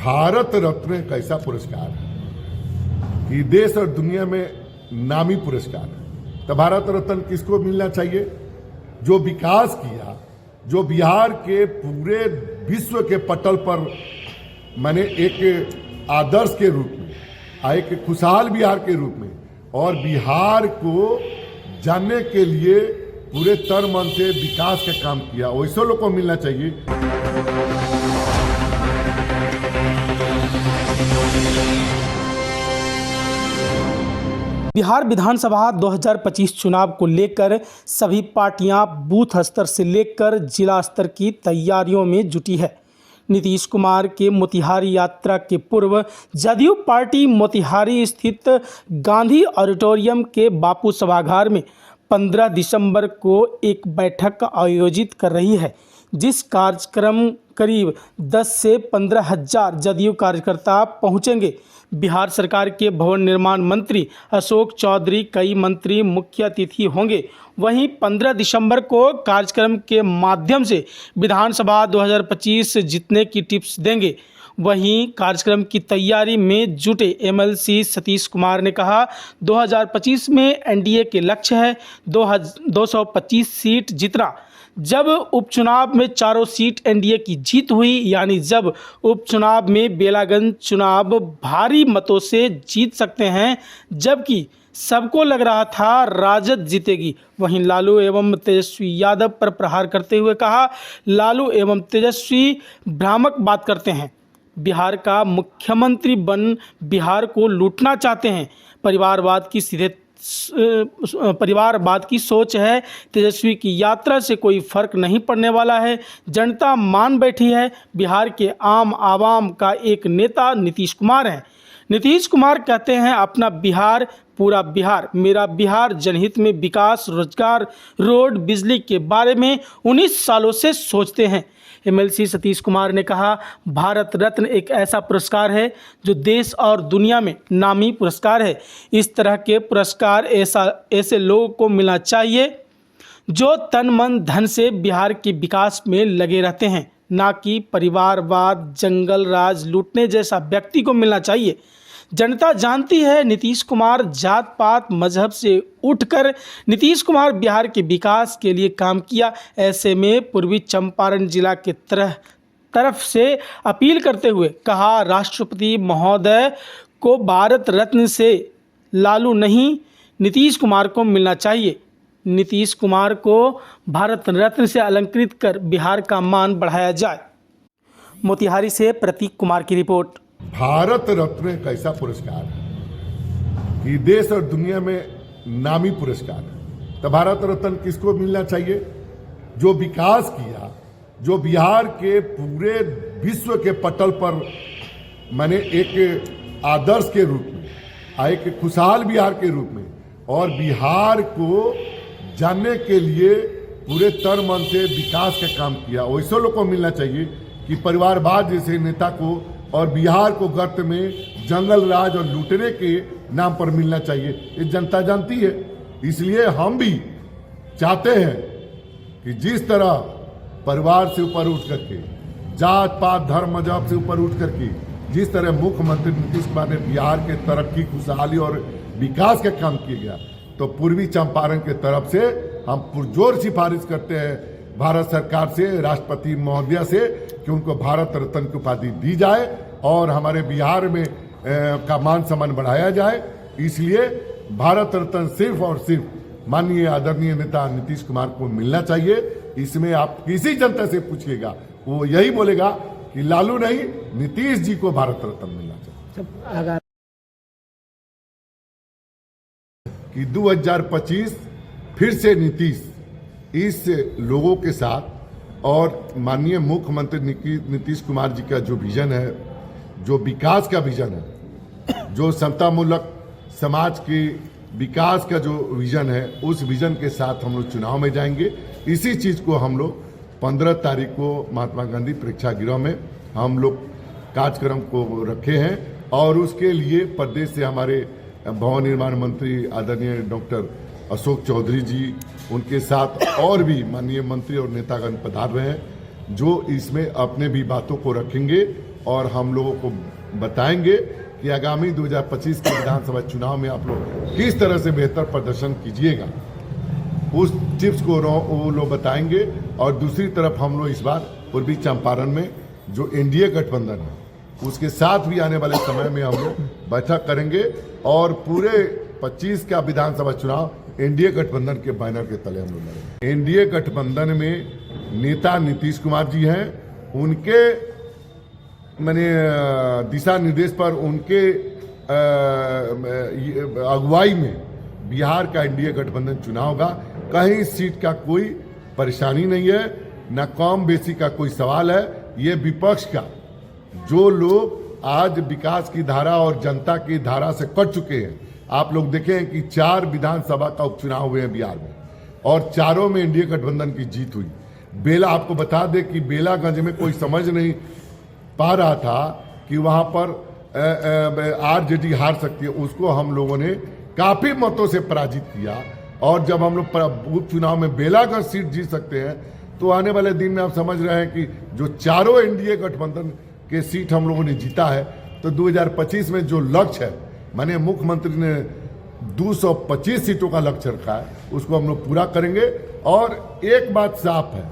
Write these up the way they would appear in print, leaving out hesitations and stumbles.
भारत रत्न एक ऐसा पुरस्कार है कि देश और दुनिया में नामी पुरस्कार है। तो भारत रत्न किसको मिलना चाहिए? जो विकास किया, जो बिहार के पूरे विश्व के पटल पर माने एक आदर्श के रूप में, एक खुशहाल बिहार के रूप में, और बिहार को जानने के लिए पूरे तन मन से विकास का काम किया, वैसे लोग को मिलना चाहिए। बिहार विधानसभा 2025 चुनाव को लेकर सभी पार्टियां बूथ स्तर से लेकर जिला स्तर की तैयारियों में जुटी है। नीतीश कुमार के मोतिहारी यात्रा के पूर्व जदयू पार्टी मोतिहारी स्थित गांधी ऑडिटोरियम के बापू सभागार में 15 दिसंबर को एक बैठक आयोजित कर रही है, जिस कार्यक्रम करीब 10 से 15 हज़ार जदयू कार्यकर्ता पहुंचेंगे। बिहार सरकार के भवन निर्माण मंत्री अशोक चौधरी कई मंत्री मुख्य अतिथि होंगे। वहीं 15 दिसंबर को कार्यक्रम के माध्यम से विधानसभा 2025 जीतने की टिप्स देंगे। वहीं कार्यक्रम की तैयारी में जुटे एमएलसी सतीश कुमार ने कहा, 2025 में एनडीए के लक्ष्य है 225 सीट जीतना। जब उपचुनाव में चारों सीट एनडीए की जीत हुई, यानी जब उपचुनाव में बेलागंज चुनाव भारी मतों से जीत सकते हैं, जबकि सबको लग रहा था राजद जीतेगी, वहीं लालू एवं तेजस्वी यादव पर प्रहार करते हुए कहा, लालू एवं तेजस्वी भ्रामक बात करते हैं, बिहार का मुख्यमंत्री बन बिहार को लूटना चाहते हैं। परिवारवाद की सोच है। तेजस्वी की यात्रा से कोई फर्क नहीं पड़ने वाला है। जनता मान बैठी है। बिहार के आम आवाम का एक नेता नीतीश कुमार है। नीतीश कुमार कहते हैं, अपना बिहार पूरा बिहार, मेरा बिहार, जनहित में विकास, रोजगार, रोड, बिजली के बारे में 19 सालों से सोचते हैं। एमएलसी सतीश कुमार ने कहा, भारत रत्न एक ऐसा पुरस्कार है जो देश और दुनिया में नामी पुरस्कार है। इस तरह के पुरस्कार ऐसे लोगों को मिलना चाहिए जो तन मन धन से बिहार के विकास में लगे रहते हैं, ना कि परिवारवाद, जंगल राज लूटने जैसा व्यक्ति को मिलना चाहिए। जनता जानती है तरह कुमार जात पात मजहब से उठकर नीतीश कुमार बिहार के विकास के लिए काम किया। ऐसे में पूर्वी चंपारण जिला के तरफ से अपील करते हुए कहा, राष्ट्रपति महोदय को भारत रत्न से लालू नहीं नीतीश कुमार को मिलना चाहिए। नीतीश कुमार को भारत रत्न से अलंकृत कर बिहार का मान बढ़ाया जाए। मोतिहारी से प्रतीक कुमार की रिपोर्ट। भारत रत्न एक ऐसा पुरस्कार है कि देश और दुनिया में नामी पुरस्कार है। तो भारत रत्न किसको मिलना चाहिए? जो विकास किया, जो बिहार के पूरे विश्व के पटल पर माने एक आदर्श के रूप में, एक खुशहाल बिहार के रूप में, और बिहार को जानने के लिए पूरे तन मन से विकास का काम किया, वैसे लोग को मिलना चाहिए कि परिवारवाद जैसे नेता को और बिहार को गर्त में जंगल राज और लूटने के नाम पर मिलना चाहिए। ये जनता जानती है। इसलिए हम भी चाहते हैं कि जिस तरह परिवार से ऊपर उठ करके, जात पात धर्म मजहब से ऊपर उठ करके जिस तरह मुख्यमंत्री नीतीश कुमार ने बिहार के तरक्की, खुशहाली और विकास का काम किया गया, तो पूर्वी चंपारण के तरफ से हम पुरजोर सिफारिश करते हैं भारत सरकार से, राष्ट्रपति महोदया से, कि उनको भारत रत्न की उपाधि दी जाए और हमारे बिहार में का मान सम्मान बढ़ाया जाए। इसलिए भारत रत्न सिर्फ और सिर्फ माननीय आदरणीय नेता नीतीश कुमार को मिलना चाहिए। इसमें आप किसी जनता से पूछिएगा, वो यही बोलेगा कि लालू नहीं नीतीश जी को भारत रत्न मिलना चाहिए। कि 2025 फिर से नीतीश इस लोगों के साथ और माननीय मुख्यमंत्री नीतीश कुमार जी का जो विजन है, जो विकास का विजन है, जो समतामूलक समाज के विकास का जो विजन है, उस विजन के साथ हम लोग चुनाव में जाएंगे। इसी चीज़ को हम लोग 15 तारीख को महात्मा गांधी प्रेक्षागृह में हम लोग कार्यक्रम को रखे हैं, और उसके लिए प्रदेश से हमारे भवन निर्माण मंत्री आदरणीय डॉक्टर अशोक चौधरी जी, उनके साथ और भी माननीय मंत्री और नेतागण पधार रहे हैं, जो इसमें अपने भी बातों को रखेंगे और हम लोगों को बताएंगे कि आगामी 2025 के विधानसभा चुनाव में आप लोग किस तरह से बेहतर प्रदर्शन कीजिएगा। उस टिप्स को वो लोग बताएंगे। और दूसरी तरफ हम लोग इस बार पूर्वी चंपारण में जो एनडीए गठबंधन है उसके साथ भी आने वाले समय में हम लोग बैठक करेंगे और पूरे 25 का विधानसभा चुनाव एनडीए गठबंधन के बैनर के तले हम लोग लड़ेंगे। एनडीए गठबंधन में नेता नीतीश कुमार जी हैं, उनके दिशा निर्देश पर उनके अगुवाई में बिहार का एनडीए गठबंधन चुनाव होगा। कहीं सीट का कोई परेशानी नहीं है, न कम बेसी का कोई सवाल है। ये विपक्ष का जो लोग आज विकास की धारा और जनता की धारा से कट चुके हैं, आप लोग देखें कि 4 विधानसभा का उपचुनाव हुए हैं बिहार में और चारों में एनडीए गठबंधन की जीत हुई। बेला आपको बता दें कि बेलागंज में कोई समझ नहीं पा रहा था कि वहां पर आरजेडी हार सकती है, उसको हम लोगों ने काफी मतों से पराजित किया। और जब हम लोग उपचुनाव में बेलागंज सीट जीत सकते हैं तो आने वाले दिन में आप समझ रहे हैं कि जो चारों एनडीए गठबंधन के सीट हम लोगों ने जीता है, तो 2025 में जो लक्ष्य है, माननीय मुख्यमंत्री ने 225 सीटों का लक्ष्य रखा है, उसको हम लोग पूरा करेंगे। और एक बात साफ है,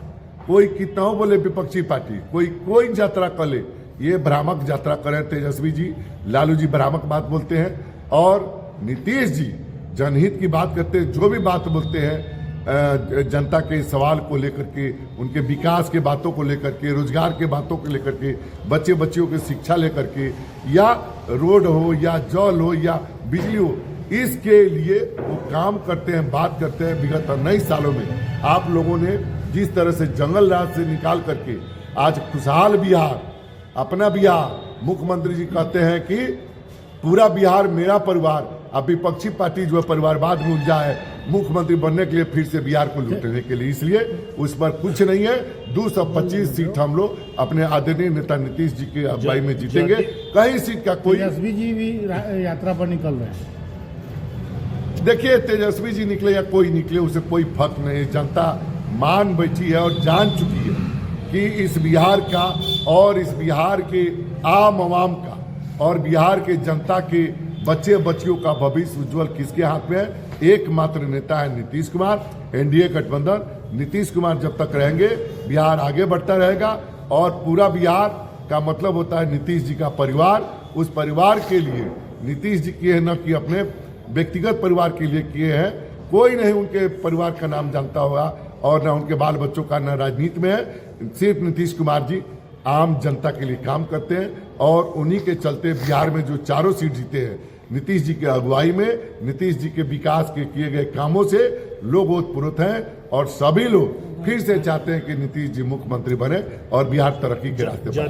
कोई कितना बोले विपक्षी पार्टी, कोई यात्रा कर ले, ये भ्रामक यात्रा करें। तेजस्वी जी, लालू जी भ्रामक बात बोलते हैं और नीतीश जी जनहित की बात करते हैं। जो भी बात बोलते हैं जनता के सवाल को लेकर के, उनके विकास के बातों को लेकर के, रोजगार के बातों को लेकर के, बच्चियों की शिक्षा लेकर के, या रोड हो या जल हो या बिजली हो, इसके लिए वो काम करते हैं, बात करते हैं। विगत 19 सालों में आप लोगों ने जिस तरह से जंगल राज से निकाल करके आज खुशहाल बिहार, अपना बिहार, मुख्यमंत्री जी कहते हैं कि पूरा बिहार मेरा परिवार। अब विपक्षी पार्टी जो है परिवारवाद में उलझा है, मुख्यमंत्री बनने के लिए फिर से बिहार को लूटने के लिए, इसलिए उस पर कुछ नहीं है। 225 सीट हम लोग अपने आदरणीय नेता नीतीश जी के अगुवाई में जीतेंगे। कहीं सीट का कोई, तेजस्वी जी भी यात्रा पर निकल रहे हैं। देखिए, तेजस्वी जी निकले या कोई निकले, उसे कोई फर्क नहीं। जनता मान बैठी है और जान चुकी है कि इस बिहार का और इस बिहार के आम आवाम का और बिहार के जनता के बच्चे बच्चियों का भविष्य उज्जवल किसके हाथ में है। एकमात्र नेता है नीतीश कुमार, एनडीए गठबंधन। नीतीश कुमार जब तक रहेंगे बिहार आगे बढ़ता रहेगा और पूरा बिहार का मतलब होता है नीतीश जी का परिवार। उस परिवार के लिए नीतीश जी किए न कि अपने व्यक्तिगत परिवार के लिए किए हैं। कोई नहीं उनके परिवार का नाम जानता होगा और न उनके बाल बच्चों का न राजनीति में है। सिर्फ नीतीश कुमार जी आम जनता के लिए काम करते हैं और उन्हीं के चलते बिहार में जो चारों सीट जीते हैं, नीतीश जी की अगुवाई में, नीतीश जी के विकास के किए गए कामों से लोग ओतप्रोत हैं और सभी लोग फिर से चाहते हैं कि नीतीश जी मुख्यमंत्री बने और बिहार तरक्की के रास्ते पर।